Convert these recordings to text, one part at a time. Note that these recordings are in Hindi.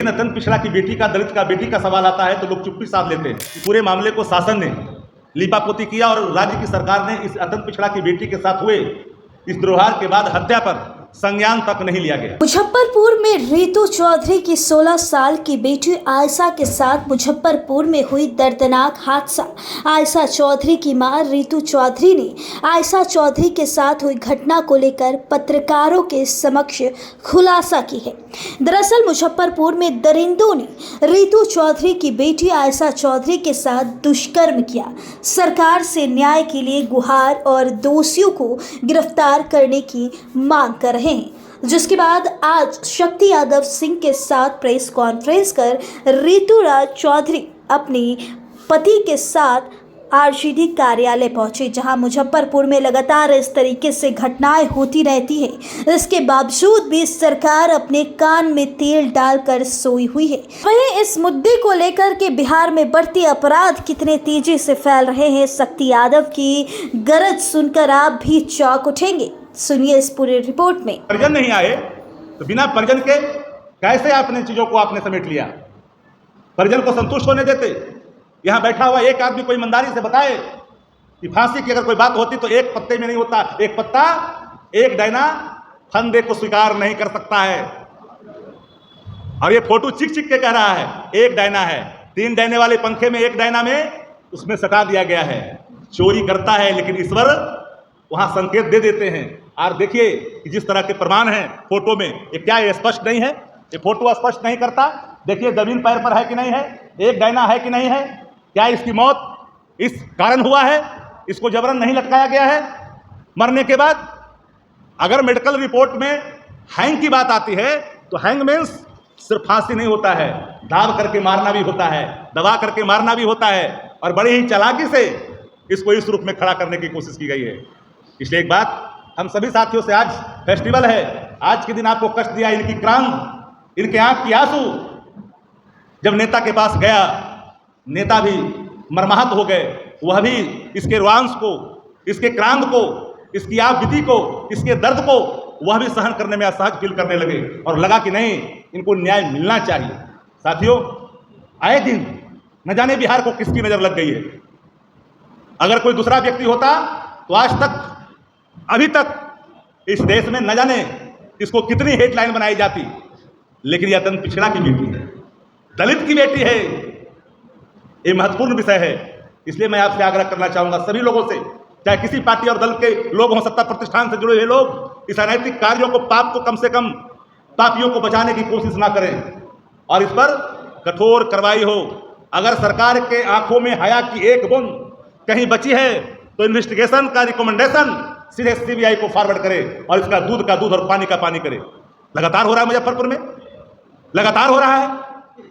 अत्यंत पिछड़ा की बेटी का, दलित का बेटी का सवाल आता है तो लोग चुप्पी साध लेते हैं। पूरे मामले को शासन ने लीपापोती किया और राज्य की सरकार ने इस अत्यंत पिछड़ा की बेटी के साथ हुए इस दुर्व्यवहार के बाद हत्या पर संज्ञान तक नहीं लिया गया। मुजफ्फरपुर में रितु चौधरी की 16 साल की बेटी आयशा के साथ मुजफ्फरपुर में हुई दर्दनाक हादसा। आयशा चौधरी की मां रितु चौधरी ने आयशा चौधरी के साथ हुई घटना को लेकर पत्रकारों के समक्ष खुलासा की है। दरअसल मुजफ्फरपुर में दरिंदों ने रितु चौधरी की बेटी आयशा चौधरी के साथ दुष्कर्म किया। सरकार से न्याय के लिए गुहार और दोषियों को गिरफ्तार करने की मांग कर रहे हैं, जिसके बाद आज शक्ति यादव सिंह के साथ प्रेस कॉन्फ्रेंस कर ऋतुराज चौधरी अपने पति के साथ आरजीडी कार्यालय पहुंचे, जहां मुजफ्फरपुर में लगातार इस तरीके से घटनाएं होती रहती है। इसके बावजूद भी सरकार अपने कान में तेल डालकर सोई हुई है। वहीं इस मुद्दे को लेकर के बिहार में बढ़ती अपराध कितने तेजी से फैल रहे हैं, शक्ति यादव की गरज सुनकर आप भी चौंक उठेंगे। सुनिए इस पूरे रिपोर्ट में। परिजन नहीं आए तो बिना परिजन के कैसे आपने चीजों को आपने समेट लिया? परिजन को संतुष्ट होने देते? यहां बैठा हुआ एक आदमी कोई ईमानदारी से बताए कि फांसी की अगर कोई बात होती तो एक पत्ते में नहीं होता। एक पत्ता, एक डायना फंदे को स्वीकार नहीं कर सकता है। और ये फोटो चिक चिक के कह रहा है एक डायना है। 3 डायने वाले पंखे में एक डायना में उसमें सटा दिया गया है। चोरी करता है लेकिन ईश्वर वहां संकेत दे देते हैं। और देखिए कि जिस तरह के प्रमाण हैं फोटो में, ये क्या ये स्पष्ट नहीं है? ये फोटो स्पष्ट नहीं करता? देखिए जमीन पैर पर है कि नहीं है, एक डायना है कि नहीं है, क्या इसकी मौत इस कारण हुआ है? इसको जबरन नहीं लटकाया गया है मरने के बाद? अगर मेडिकल रिपोर्ट में हैंग की बात आती है तो हैंग मीन्स सिर्फ फांसी नहीं होता है, दाब करके मारना भी होता है, दबा करके मारना भी होता है। और बड़ी ही चालाकी से इसको इस रूप में खड़ा करने की कोशिश की गई है। इसलिए एक बात हम सभी साथियों से, आज फेस्टिवल है, आज के दिन आपको कष्ट दिया इनकी क्रांत, इनके आंख की आंसू। जब नेता के पास गया, नेता भी मर्माहत हो गए। वह भी इसके रोआंस को, इसके क्रांत को, इसकी आपबीती को, इसके दर्द को वह भी सहन करने में असहज फील करने लगे और लगा कि नहीं, इनको न्याय मिलना चाहिए। साथियों, आए दिन न जाने बिहार को किसकी नजर लग गई है। अगर कोई दूसरा व्यक्ति होता तो आज तक, अभी तक इस देश में न जाने इसको कितनी हेडलाइन बनाई जाती। लेकिन यह अत्यंत पिछड़ा की बेटी है, दलित की बेटी है। ये महत्वपूर्ण विषय है। इसलिए मैं आपसे आग्रह करना चाहूंगा सभी लोगों से, चाहे किसी पार्टी और दल के लोग हों, सत्ता प्रतिष्ठान से जुड़े हुए लोग, इस अनैतिक कार्यों को, पाप को, कम से कम पापियों को बचाने की कोशिश ना करें और इस पर कठोर कार्रवाई हो। अगर सरकार के आंखों में हया की एक बूंद कहीं बची है तो इन्वेस्टिगेशन का रिकमेंडेशन सीधे सीबीआई को फॉरवर्ड करे और इसका दूध का दूध और पानी का पानी करे। लगातार हो रहा है मुजफ्फरपुर में, लगातार हो रहा है।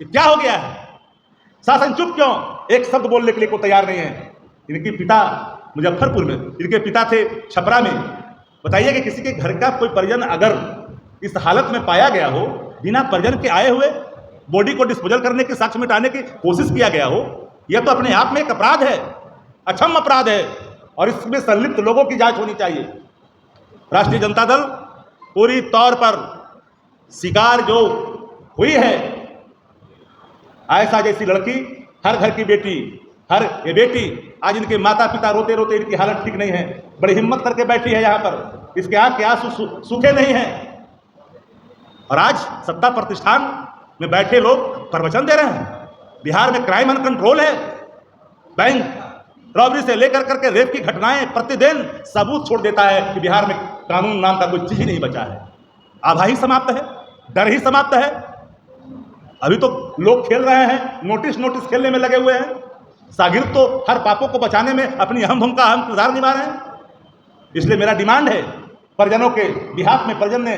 क्या हो गया है? शासन चुप क्यों? एक शब्द बोलने के लिए कोई तैयार नहीं है। इनके पिता मुजफ्फरपुर में, इनके पिता थे छपरा में। बताइए कि किसी के घर का कोई परिजन अगर इस हालत में पाया गया हो, बिना परिजन के आए हुए बॉडी को डिस्पोजल करने के, साक्ष्य मिटाने की कोशिश किया गया हो, यह तो अपने आप में एक अपराध है, अक्षम्य अपराध है और इसमें संलिप्त लोगों की जांच होनी चाहिए। राष्ट्रीय जनता दल पूरी तौर पर शिकार जो हुई है, आयशा जैसी लड़की, हर घर की बेटी, हर ये बेटी, आज इनके माता पिता रोते रोते, इनकी हालत ठीक नहीं है, बड़ी हिम्मत करके बैठी है यहाँ पर, इसके आंख के आंसू सूखे नहीं हैं। और आज सत्ता प्रतिष्ठान में बैठे लोग प्रवचन दे रहे हैं। बिहार में क्राइम अनकंट्रोल है, बैंक रॉबरी से लेकर करके रेप की घटनाएं प्रतिदिन सबूत छोड़ देता है कि बिहार में कानून नाम का कोई चीज ही नहीं बचा है। आभा ही समाप्त है, डर ही समाप्त है। अभी तो लोग खेल रहे हैं, नोटिस खेलने में लगे हुए हैं। शागिर्द तो हर पापों को बचाने में अपनी अहम भूमिका, अहम किरदार निभा रहे हैं। इसलिए मेरा डिमांड है परिजनों के बिहाफ में, परिजन ने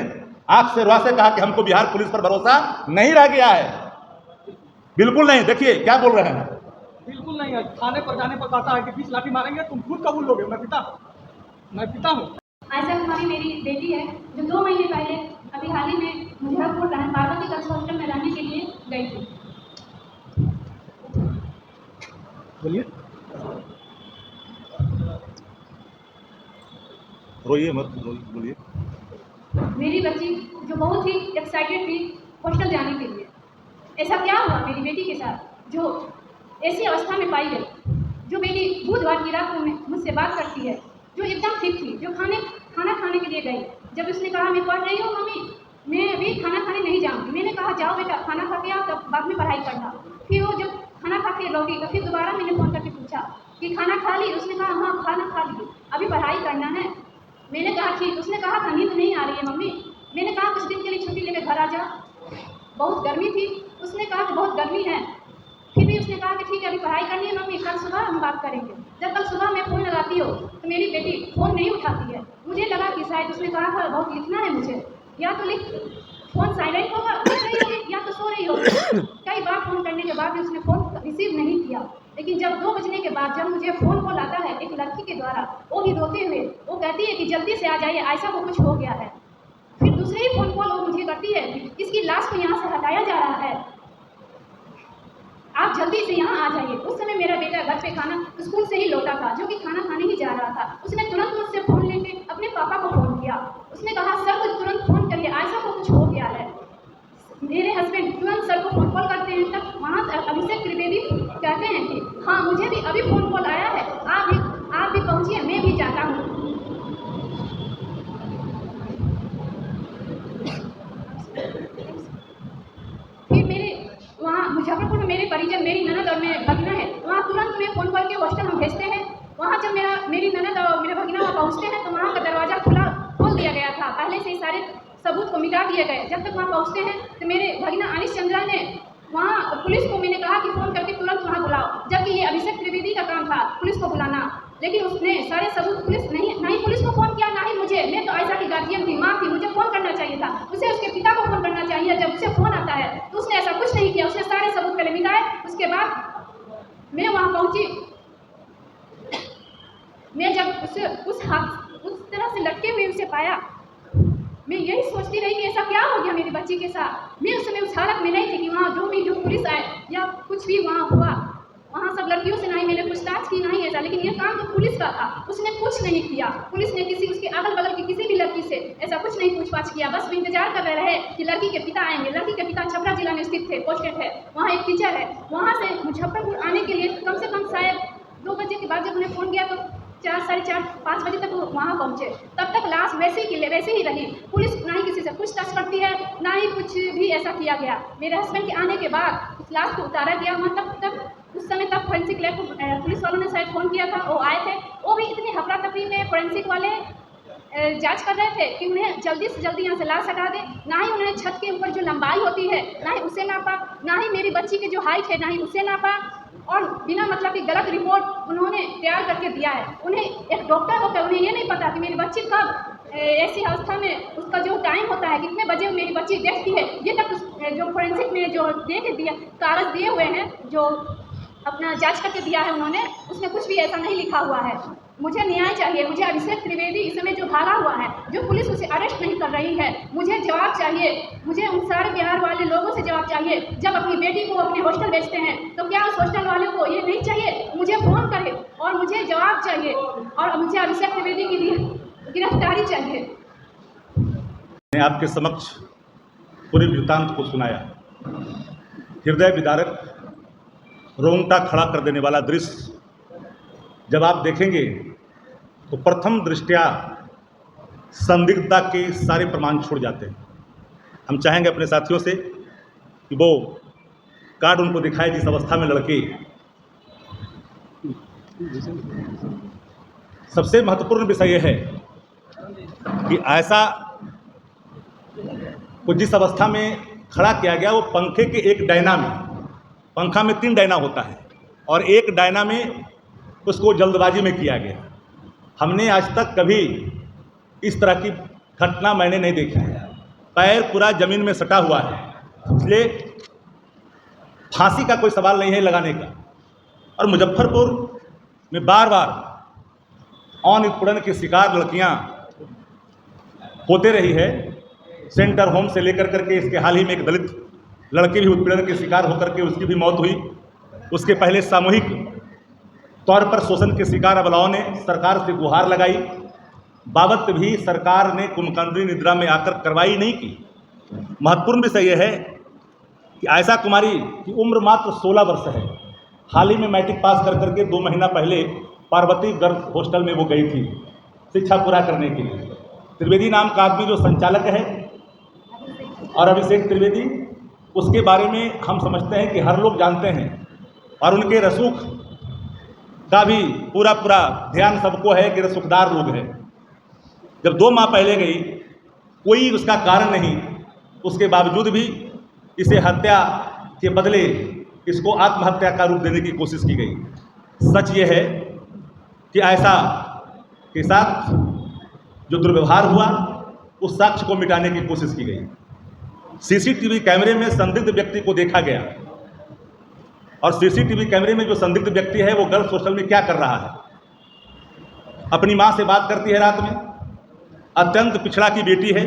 आंख से रुआ से कहा कि हमको बिहार पुलिस पर भरोसा नहीं रह गया है। बिल्कुल नहीं। देखिए क्या बोल रहे हैं। बिल्कुल नहीं है। थाने पर जाने पर कहता है कि 20 लाठी मारेंगे, तुम खुद कबूल लोगे मैं पिता हूँ। आयशा कुमारी मेरी बेटी है, जो 2 महीने पहले अभी हाल ही में मुजफ्फरपुर पार्वती गर्ल्स हॉस्टल में रहने के लिए गई थी। बोलिए, रोइए मत, बोलिए। मेरी बच्ची जो बहुत ही एक्साइटेड थी हॉस्टल जाने के लिए, ऐसा क्या हुआ मेरी बेटी के साथ जो ऐसी अवस्था में पाई गई? जो बेटी बुधवार की रात को मुझसे बात करती है, जो एकदम ठीक थी, जो खाना खाने के लिए गई। जब उसने कहा मैं पढ़ रही हूँ मम्मी, मैं अभी खाना खाने नहीं जाऊँगी। मैंने कहा जाओ बेटा खाना खा के आओ, तब बाद में पढ़ाई करना। फिर वो जब खाना खा के लौटी तो फिर दोबारा मैंने फ़ोन करके पूछा कि खाना खा ली? उसने कहा हाँ खाना खा ली, अभी पढ़ाई करना है। मैंने कहा ठीक। उसने कहा था नींद नहीं आ रही है मम्मी। मैंने कहा कुछ दिन के लिए छुट्टी लेकर घर आ जा, बहुत गर्मी थी। उसने कहा कि बहुत गर्मी है। फिर भी उसने कहा कि ठीक है अभी पढ़ाई करनी है मम्मी, कल सुबह हम बात करेंगे। जब कल सुबह मैं फ़ोन लगाती हो तो मेरी बेटी फ़ोन नहीं उठाती है। मुझे लगा कि शायद उसने कहा था बहुत लिखना है मुझे, या तो लिख, फ़ोन साइलेंट होगा, लिख रही होगी, या तो सो रही होगी। कई बार फ़ोन करने के बाद भी उसने फ़ोन रिसीव नहीं किया। लेकिन जब 2 बजने के बाद जब मुझे फ़ोन कॉल आता है एक लड़की के द्वारा, वो भी रोते हुए, वो कहती है कि जल्दी से आ जाइए, आयशा को कुछ हो गया है। फिर दूसरे ही फ़ोन कॉल वो मुझे करती है, इसकी लाश को यहाँ से हटाया जा रहा है, आप जल्दी से यहाँ आ जाइए। उस समय मेरा बेटा घर पे खाना स्कूल से ही लौटा था, जो कि खाना खाने ही जा रहा था। उसने तुरंत मुझसे फ़ोन लेके अपने पापा को फ़ोन किया। उसने कहा सर को तुरंत फ़ोन करिए, आयशा को कुछ हो गया है। मेरे हस्बैंड तुरंत सर को फ़ोन कॉल करते हैं। तब वहाँ से अभिषेक त्रिवेदी कहते हैं कि हाँ मुझे भी अभी फ़ोन कॉल आया है, आप भी पहुँचिए, मैं भी जाता हूँ। फिर मेरे वहाँ मुजफ्फरपुर में मेरे परिजन, मेरी ननद और मेरे भगना है, वहाँ तुरंत में फ़ोन कॉल के हॉस्टल हम भेजते हैं। वहाँ जब मेरी ननद और मेरे भगना वहाँ पहुँचते हैं तो वहाँ का दरवाज़ा खोल दिया गया था, पहले से ही सारे सबूत को मिटा दिए गए। जब तक वहाँ पहुँचते हैं तो मेरे भगना अनिश चंद्रा ने वहाँ पुलिस को, मैंने कहा कि फ़ोन करके तुरंत वहाँ बुलाओ, जबकि ये अभिषेक त्रिवेदी का काम था पुलिस को बुलाना। लेकिन उसने सारे सबूत ना ही पुलिस को फ़ोन किया, ना ही मुझे। मैं तो आयशा की गार्जियन थी, माँ थी, मुझे फ़ोन करना चाहिए था, उसे उसके पिता को फ़ोन करना चाहिए। जब उसे फ़ोन आता है तो उसने ऐसा कुछ नहीं किया, उसने सारे सबूत पहले मिटाए। उसके बाद मैं वहाँ पहुँची। मैं जब उसे उस तरह से लटके हुए उसे पाया, मैं यही सोचती रही कि ऐसा क्या हो गया मेरी बच्ची के साथ। मैं उस समय उस हालत में नहीं थी कि वहाँ जो पुलिस आए या कुछ भी वहाँ हुआ। वहाँ सब लड़कियों से ना ही मैंने पूछताछ की, ना ही ऐसा। लेकिन ये काम तो पुलिस का था, उसने कुछ नहीं किया। पुलिस ने उसके अगल बगल की किसी भी लड़की से ऐसा कुछ नहीं पूछताछ किया। बस इंतजार कर रहे कि लड़की के पिता आएंगे। लड़की के पिता छपरा जिला में स्थित थे, पोस्टेड है, वहाँ एक टीचर है। वहाँ से मुजफ्फरपुर आने के लिए कम से कम शायद 2 बजे के बाद जब उन्हें फ़ोन किया तो 4, साढ़े 4, 5 बजे तक वो वहाँ पहुँचे। तब तक लाश वैसे ही रही। पुलिस ना ही किसी से पूछताछ करती है, ना ही कुछ भी ऐसा किया गया। मेरे हस्बैंड के आने के बाद उस लाश को उतारा गया वहाँ। उस समय तक फोरेंसिक लैब को पुलिस वालों ने शायद फ़ोन किया था, वो आए थे। वो भी इतनी हफरा तफरी में फोरेंसिक वाले जांच कर रहे थे कि उन्हें जल्दी से जल्दी यहाँ से लाश हटा दें। ना ही उन्होंने छत के ऊपर जो लंबाई होती है ना ही उसे नापा, ना ही मेरी बच्ची की जो हाइट है ना ही उसे नापा, और बिना मतलब की गलत रिपोर्ट उन्होंने तैयार करके दिया है। उन्हें एक डॉक्टर होकर उन्हें ये नहीं पता कि मेरी बच्ची कब ऐसी अवस्था में, उसका जो टाइम होता है कितने बजे मेरी बच्ची देखती है, ये तक जो फोरेंसिक में जो कागज दिए हुए हैं, जो अपना जांच करके दिया है उन्होंने, उसमें कुछ भी ऐसा नहीं लिखा हुआ है। मुझे न्याय चाहिए। मुझे अभिषेक त्रिवेदी इस समय जो भागा हुआ है, जो पुलिस उसे अरेस्ट नहीं कर रही है, मुझे जवाब चाहिए। मुझे उन सारे बिहार वाले लोगों से जवाब चाहिए। जब अपनी बेटी को अपने हॉस्टल भेजते हैं तो क्या उस हॉस्टल वाले को ये नहीं चाहिए मुझे फ़ोन करे और मुझे जवाब चाहिए, और मुझे अभिषेक त्रिवेदी की गिरफ्तारी चाहिए। मैंने आपके समक्ष पूरे वृत्तांत को सुनाया। हृदय विदारक, रोंगटा खड़ा कर देने वाला दृश्य जब आप देखेंगे तो प्रथम दृष्टया संदिग्धता के सारे प्रमाण छूट जाते हैं। हम चाहेंगे अपने साथियों से कि वो कार्ड उनको दिखाए जिस अवस्था में लड़के। सबसे महत्वपूर्ण विषय यह है कि ऐसा को जिस अवस्था में खड़ा किया गया वो पंखे के एक डायना में, पंखा में 3 डायना होता है और एक डायना में उसको जल्दबाजी में किया गया। हमने आज तक कभी इस तरह की घटना मैंने नहीं देखी है। पैर पूरा ज़मीन में सटा हुआ है, इसलिए फांसी का कोई सवाल नहीं है लगाने का। और मुजफ्फरपुर में बार बार यौन उत्पीड़न की शिकार लड़कियां होते रही है। सेंटर होम से लेकर करके इसके हाल ही में एक दलित लड़के भी उत्पीड़न के शिकार होकर के उसकी भी मौत हुई। उसके पहले सामूहिक तौर पर शोषण के शिकार अबलाओं ने सरकार से गुहार लगाई, बाबत भी सरकार ने कुंभकर्णी निद्रा में आकर कार्रवाई नहीं की। महत्वपूर्ण विषय यह है कि आयशा कुमारी की उम्र मात्र 16 वर्ष है। हाल ही में मैट्रिक पास कर करके 2 महीना पहले पार्वती गर्ल्स हॉस्टल में वो गई थी शिक्षा पूरा करने के लिए। त्रिवेदी नाम का आदमी जो संचालक है और अभिषेक त्रिवेदी, उसके बारे में हम समझते हैं कि हर लोग जानते हैं और उनके रसूख का भी पूरा ध्यान सबको है कि रसूखदार लोग हैं। जब 2 माह पहले गई, कोई उसका कारण नहीं, उसके बावजूद भी इसे हत्या के बदले इसको आत्महत्या का रूप देने की कोशिश की गई। सच ये है कि आयशा के साथ जो दुर्व्यवहार हुआ उस साक्ष्य को मिटाने की कोशिश की गई। सीसीटीवी कैमरे में संदिग्ध व्यक्ति को देखा गया और सीसीटीवी कैमरे में जो संदिग्ध व्यक्ति है वो गर्ल्स हॉस्टल में क्या कर रहा है। अपनी माँ से बात करती है रात में, अत्यंत पिछड़ा की बेटी है।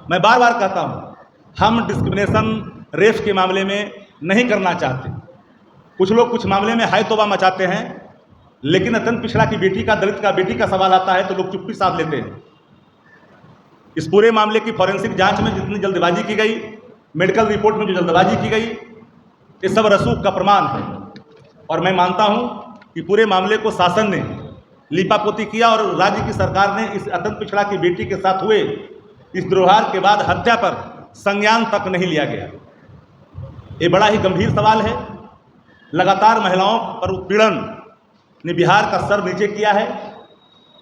मैं बार बार कहता हूँ, हम डिस्क्रिमिनेशन रेप के मामले में नहीं करना चाहते। कुछ लोग कुछ मामले में हाय तौबा मचाते हैं, लेकिन अत्यंत पिछड़ा की बेटी का, दलित का बेटी का सवाल आता है तो लोग चुप्पी साध लेते हैं। इस पूरे मामले की फॉरेंसिक जांच में जितनी जल्दबाजी की गई, मेडिकल रिपोर्ट में जो जल्दबाजी की गई, ये सब रसूख का प्रमाण है। और मैं मानता हूं कि पूरे मामले को शासन ने लीपापोती किया और राज्य की सरकार ने इस अत्यंत पिछड़ा की बेटी के साथ हुए इस दुर्व्यवहार के बाद हत्या पर संज्ञान तक नहीं लिया गया। ये बड़ा ही गंभीर सवाल है। लगातार महिलाओं पर उत्पीड़न ने बिहार का सर नीचे किया है।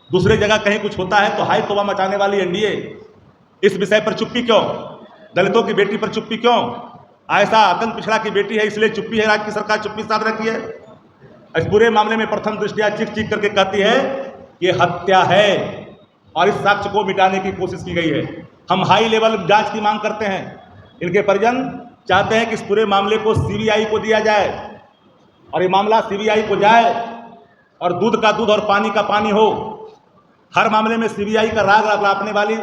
दूसरे जगह कहीं कुछ होता है तो हाय तौबा मचाने वाली एनडीए इस विषय पर चुप्पी क्यों? दलितों की बेटी पर चुप्पी क्यों? आयशा अत्यंत पिछड़ा की बेटी है इसलिए चुप्पी है, राज्य की सरकार चुप्पी साध रखी है। इस पूरे मामले में प्रथम दृष्टया चीख चीख करके कहती है कि हत्या है और इस साक्ष्य को मिटाने की कोशिश की गई है। हम हाई लेवल जांच की मांग करते हैं। इनके परिजन चाहते हैं कि इस पूरे मामले को सीबीआई को दिया जाए और ये मामला सीबीआई को जाए और दूध का दूध और पानी का पानी हो। हर मामले में सीबीआई का राग रगड़ाने वाली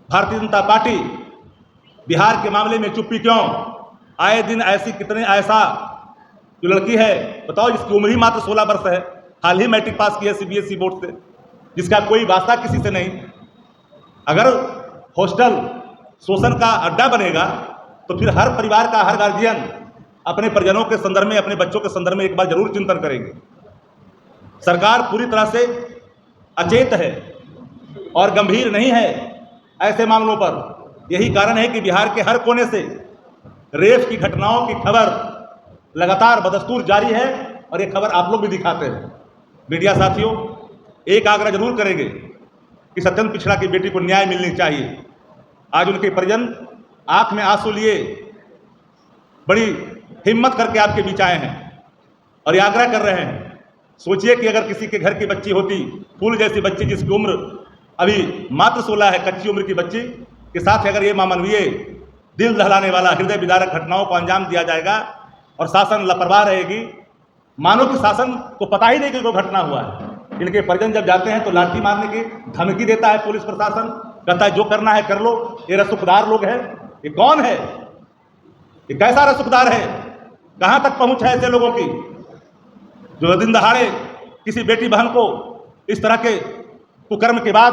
भारतीय जनता पार्टी बिहार के मामले में चुप्पी क्यों? आए दिन ऐसी कितने ऐसा जो लड़की है, बताओ, जिसकी उम्र ही मात्र 16 वर्ष है, हाल ही मैट्रिक पास की है सीबीएसई बोर्ड से, जिसका कोई वास्ता किसी से नहीं। अगर हॉस्टल शोषण का अड्डा बनेगा तो फिर हर परिवार का, हर गार्जियन अपने परिजनों के संदर्भ में, अपने बच्चों के संदर्भ में एक बार जरूर चिंतन करेंगे। सरकार पूरी तरह से अचेत है और गंभीर नहीं है ऐसे मामलों पर। यही कारण है कि बिहार के हर कोने से रेप की घटनाओं की खबर लगातार बदस्तूर जारी है और ये खबर आप लोग भी दिखाते हैं। मीडिया साथियों, एक आग्रह जरूर करेंगे कि अत्यंत पिछड़ा की बेटी को न्याय मिलनी चाहिए। आज उनके परिजन आंख में आंसू लिए बड़ी हिम्मत करके आपके बीच आए हैं और ये आग्रह कर रहे हैं। सोचिए कि अगर किसी के घर की बच्ची होती, फूल जैसी बच्ची जिसकी उम्र अभी मात्र 16 है, कच्ची उम्र की बच्ची के साथ अगर ये मानवीय, दिल दहलाने वाला, हृदय विदारक घटनाओं को अंजाम दिया जाएगा और शासन लापरवाह रहेगी, मानो कि शासन को पता ही नहीं कि कोई घटना हुआ है। इनके परिजन जब जाते हैं तो लाठी मारने की धमकी देता है पुलिस प्रशासन, कहता है जो करना है कर लो। ये रसूखदार लोग हैं। ये कौन है? ये कैसा रसूखदार है? कहाँ तक पहुँच है ऐसे लोगों की जो दिन दहाड़े किसी बेटी बहन को इस तरह के कुकर्म के बाद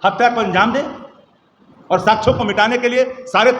हत्या को अंजाम दे और साक्ष्यों को मिटाने के लिए सारे